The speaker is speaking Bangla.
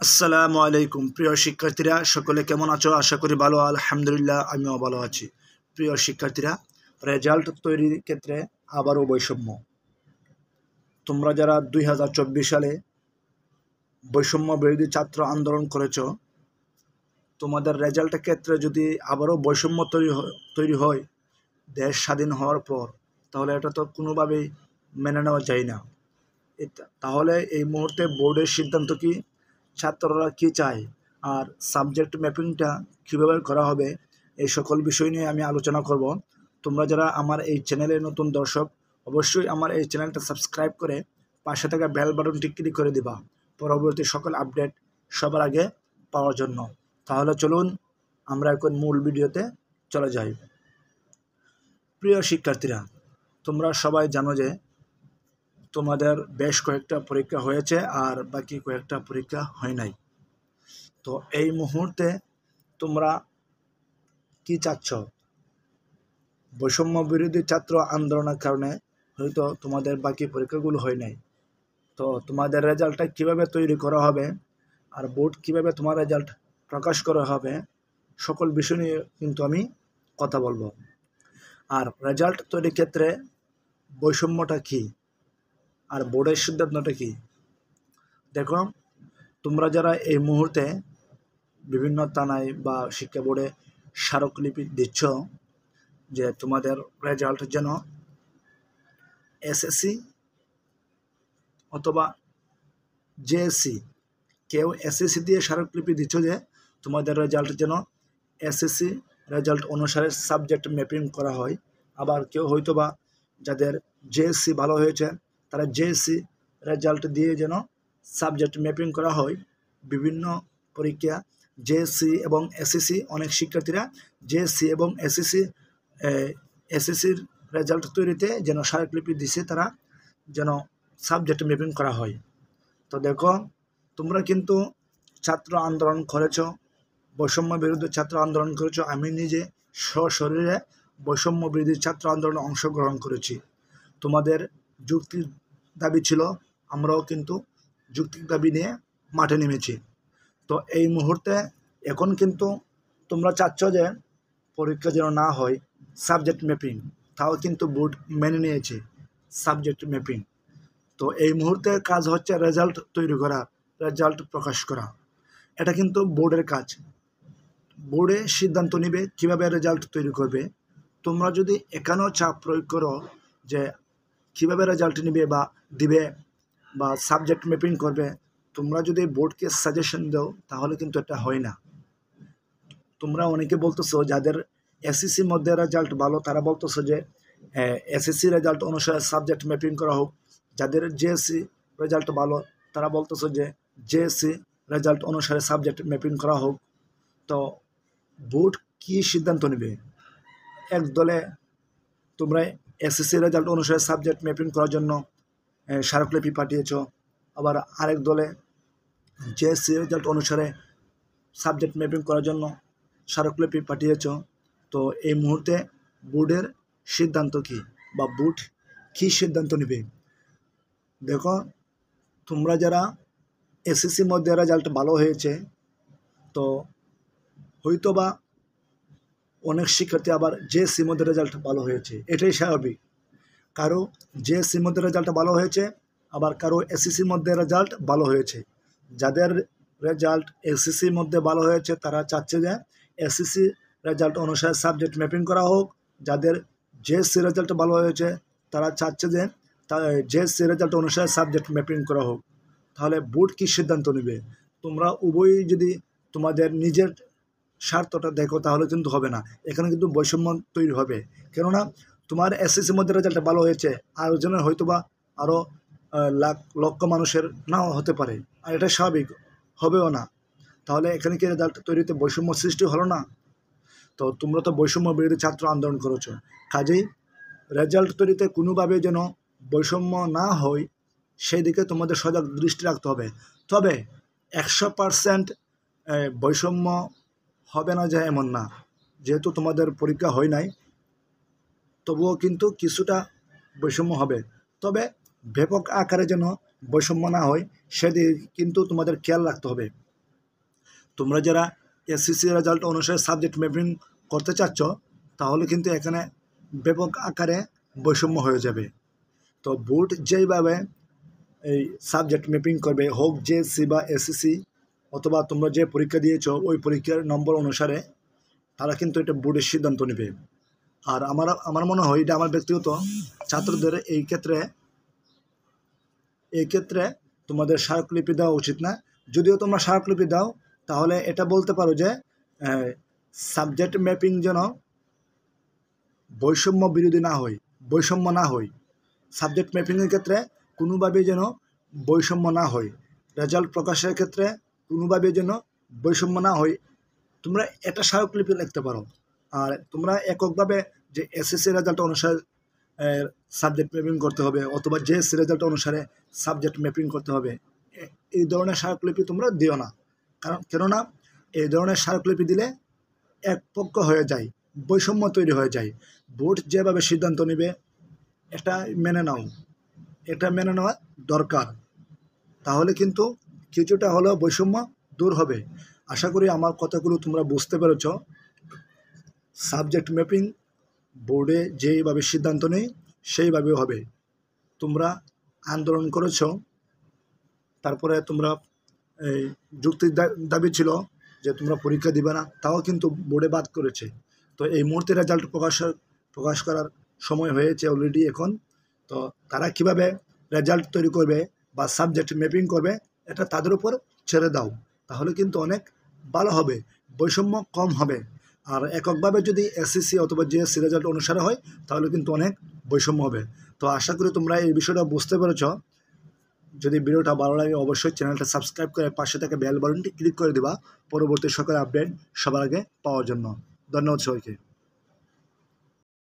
আসসালামু আলাইকুম প্রিয় শিক্ষার্থীরা, সকলে কেমন আছো? আশা করি ভালো। আলহামদুলিল্লাহ, আমিও ভালো আছি। প্রিয় শিক্ষার্থীরা, রেজাল্ট তৈরির ক্ষেত্রে আবারও বৈষম্য। তোমরা যারা 2024 সালে বৈষম্য বিরোধী ছাত্র আন্দোলন করেছো, তোমাদের রেজাল্টের ক্ষেত্রে যদি আবারও বৈষম্য তৈরি হয় দেশ স্বাধীন হওয়ার পর, তাহলে এটা তো কোনোভাবেই মেনে নেওয়া যায় না। তাহলে এই মুহূর্তে বোর্ডের সিদ্ধান্ত কি, ছাত্ররা কি চায়, আর সাবজেক্ট ম্যাপিংটা কীভাবে করা হবে, এই সকল বিষয় নিয়ে আমি আলোচনা করব। তোমরা যারা আমার এই চ্যানেলে নতুন দর্শক, অবশ্যই আমার এই চ্যানেলটা সাবস্ক্রাইব করে পাশে থাকা বেল বাটনটি ক্লিক করে দিবা পরবর্তী সকল আপডেট সবার আগে পাওয়ার জন্য। তাহলে চলুন আমরা এখন মূল ভিডিওতে চলে যাই। প্রিয় শিক্ষার্থীরা, তোমরা সবাই জানো যে তোমাদের বেশ কয়েকটা পরীক্ষা হয়েছে আর বাকি কয়েকটা পরীক্ষা হয় নাই। তো এই মুহূর্তে তোমরা কি চাচ্ছ? বৈষম্য বিরোধী ছাত্র আন্দোলনের কারণে হয়তো তোমাদের বাকি পরীক্ষাগুলো হয় নাই। তো তোমাদের রেজাল্টটা কিভাবে তৈরি করা হবে আর বোর্ড কিভাবে তোমার রেজাল্ট প্রকাশ করা হবে, সকল বিষয় নিয়ে কিন্তু আমি কথা বলবো। আর রেজাল্ট তৈরির ক্ষেত্রে বৈষম্যটা কি আর বোর্ডের সিদ্ধান্তটা কি? দেখো, তোমরা যারা এই মুহূর্তে বিভিন্ন থানায় বা শিক্ষা বোর্ডে স্মারকলিপি দিচ্ছ যে তোমাদের রেজাল্ট যেন এসএসসি অথবা জেএসসি, কেউ এসএসসি দিয়ে স্মারকলিপি দিচ্ছ যে তোমাদের রেজাল্ট যেন এসএসসি রেজাল্ট অনুসারে সাবজেক্ট ম্যাপিং করা হয়। আবার কেউ হয়তো বা যাদের জেএসসি ভালো হয়েছে তারা জেএসসি রেজাল্ট দিয়ে যেন সাবজেক্ট ম্যাপিং করা হয়। বিভিন্ন পরীক্ষা জেএসসি এবং এসএসসি, অনেক শিক্ষার্থীরা জেএসসি এবং এসএসসির রেজাল্ট তৈরিতে যেন স্মারকলিপি দিছে, তারা যেন সাবজেক্ট ম্যাপিং করা হয়। তো দেখো, তোমরা কিন্তু ছাত্র আন্দোলন করেছো, বৈষম্য বিরোধী ছাত্র আন্দোলন করেছো। আমি নিজে সশরীরে বৈষম্য বিরোধী ছাত্র আন্দোলনে অংশগ্রহণ করেছি। তোমাদের যুক্তির দাবি ছিল, আমরাও কিন্তু যুক্তির দাবি নিয়ে মাঠে নেমেছি। তো এই মুহূর্তে এখন কিন্তু তোমরা চাচ্ছ যে পরীক্ষা যেন না হয় সাবজেক্ট ম্যাপিং, তাও কিন্তু বোর্ড মেনে নিয়েছে সাবজেক্ট ম্যাপিং। তো এই মুহূর্তে কাজ হচ্ছে রেজাল্ট তৈরি করা, রেজাল্ট প্রকাশ করা। এটা কিন্তু বোর্ডের কাজ। বোর্ডে সিদ্ধান্ত নেবে কীভাবে রেজাল্ট তৈরি করবে। তোমরা যদি এখানেও চাপ প্রয়োগ করো যে কীভাবে রেজাল্ট নেবে বা দিবে বা সাবজেক্ট ম্যাপিং করবে, তোমরা যদি বোর্ডকে সাজেশন দাও তাহলে কিন্তু এটা হয় না। তোমরা অনেকে বলতেছো যাদের এসএসসির মধ্যে রেজাল্ট ভালো, তারা বলতেছো যে এসএসসি রেজাল্ট অনুসারে সাবজেক্ট ম্যাপিং করা হোক। যাদের জেএসসি রেজাল্ট ভালো, তারা বলতেছো যে জেএসসি রেজাল্ট অনুসারে সাবজেক্ট ম্যাপিং করা হোক। তো বোর্ড কী সিদ্ধান্ত নেবে? এক দলে তোমরা এসএসসি রেজাল্ট অনুসারে সাবজেক্ট ম্যাপিং করার জন্য স্মারকলিপি পাঠিয়েছ, আবার আরেক দলে জেএসসি রেজাল্ট অনুসারে সাবজেক্ট ম্যাপিং করার জন্য স্মারকলিপি পাঠিয়েছ। তো এই মুহূর্তে বোর্ডের সিদ্ধান্ত কী বা বোর্ড কী সিদ্ধান্ত নেবে? দেখো, তোমরা যারা এসএসসির মধ্যে রেজাল্ট ভালো হয়েছে, তো হয়তো বা অনেক শিক্ষার্থী আবার জেএসসির মধ্যে রেজাল্ট ভালো হয়েছে, এটাই স্বাভাবিক। কারো জেএসসির মধ্যে রেজাল্ট ভালো হয়েছে, আবার কারো এসএসসির মধ্যে রেজাল্ট ভালো হয়েছে। যাদের রেজাল্ট এসএসসির মধ্যে ভালো হয়েছে তারা চাচ্ছে যে এসএসসি রেজাল্ট অনুসারে সাবজেক্ট ম্যাপিং করা হোক। যাদের জেএসসি রেজাল্ট ভালো হয়েছে তারা চাচ্ছে যে জেএসসি রেজাল্ট অনুসারে সাবজেক্ট ম্যাপিং করা হোক। তাহলে বোর্ড কী সিদ্ধান্ত নেবে? তোমরা উভয়ই যদি তোমাদের নিজের স্বার্থটা দেখো তাহলে কিন্তু হবে না, এখানে কিন্তু বৈষম্য তৈরি হবে। কেননা তোমার এসএসসির মধ্যে রেজাল্ট ভালো হয়েছে, আর জনের হয়তো বা আরও লক্ষ মানুষের নাও হতে পারে, আর এটা স্বাভাবিক, হবেও না। তাহলে এখানে কি রেজাল্ট তৈরিতে বৈষম্য সৃষ্টি হলো না? তো তোমরা তো বৈষম্য বিরোধী ছাত্র আন্দোলন করেছো, কাজেই রেজাল্ট তৈরিতে কোনোভাবে যেন বৈষম্য না হয় সেই দিকে তোমাদের সজাগ দৃষ্টি রাখতে হবে। তবে 100% বৈষম্য হবে না যে এমন না, যেহেতু তোমাদের পরীক্ষা হয় নাই, তবুও কিন্তু কিছুটা বৈষম্য হবে। তবে ব্যাপক আকারে যেন বৈষম্য না হয় সেদিকে কিন্তু তোমাদের খেয়াল রাখতে হবে। তোমরা যারা এসএসসি রেজাল্ট অনুসারে সাবজেক্ট ম্যাপিং করতে চাচ্ছ তাহলে কিন্তু এখানে ব্যাপক আকারে বৈষম্য হয়ে যাবে। তো বোর্ড যেইভাবে এই সাবজেক্ট ম্যাপিং করবে, হোক জেএসসি বা এসএসসি অথবা তোমরা যে পরীক্ষা দিয়েছো ওই পরীক্ষার নম্বর অনুসারে তারা কিন্তু এটা বোর্ডের সিদ্ধান্ত নেবে। আর আমার মনে হয় এটা আমার ব্যক্তিগত ছাত্রদের এই ক্ষেত্রে তোমাদের স্মারকলিপি দেওয়া উচিত না। যদিও তোমরা স্মারকলিপি দাও তাহলে এটা বলতে পারো যে সাবজেক্ট ম্যাপিং যেন বৈষম্য না হয়। সাবজেক্ট ম্যাপিংয়ের ক্ষেত্রে কোনোভাবেই যেন বৈষম্য না হয়, রেজাল্ট প্রকাশের ক্ষেত্রে কোনোভাবেই যেন বৈষম্য না হয়। তোমরা এটা স্মারকলিপি লিখতে পারো। আর তোমরা এককভাবে যে এসএসসি রেজাল্ট অনুসারে সাবজেক্ট ম্যাপিং করতে হবে অথবা জেএসসি রেজাল্ট অনুসারে সাবজেক্ট ম্যাপিং করতে হবে, এই ধরনের স্মারকলিপি তোমরা দিও না। কেননা এই ধরনের স্মারকলিপি দিলে একপক্ষ হয়ে যায়, বৈষম্য তৈরি হয়ে যায়। বোর্ড যেভাবে সিদ্ধান্ত নেবে এটা মেনে নেওয়া দরকার। তাহলে কিন্তু কিছুটা হলেও বৈষম্য দূর হবে। আশা করি আমার কথাগুলো তোমরা বুঝতে পেরেছ। সাবজেক্ট ম্যাপিং বোর্ডে যেইভাবে সিদ্ধান্ত নেই সেইভাবে হবে। তোমরা আন্দোলন করেছ, তারপরে তোমরা এই যুক্তির দাবি ছিল যে তোমরা পরীক্ষা দিবে না, তাও কিন্তু বোর্ডে বাদ করেছে। তো এই মুহূর্তে রেজাল্ট প্রকাশ করার সময় হয়েছে অলরেডি এখন। তো তারা কিভাবে রেজাল্ট তৈরি করবে বা সাবজেক্ট ম্যাপিং করবে এটা তাদের উপর ছেড়ে দাও, তাহলে কিন্তু অনেক ভালো হবে, বৈষম্য কম হবে। আর এককভাবে যদি এসএসসি অথবা জেএসসি রেজাল্ট অনুসারে হয় তাহলে কিন্তু অনেক বৈষম্য হবে। তো আশা করি তোমরা এই বিষয়টা বুঝতে পেরেছ। যদি ভিডিওটা ভালো লাগে অবশ্যই চ্যানেলটা সাবস্ক্রাইব করে পাশে থাকা বেল বাটনটি ক্লিক করে দিবা পরবর্তী সকল আপডেট সবার আগে পাওয়ার জন্য। ধন্যবাদ সবাইকে।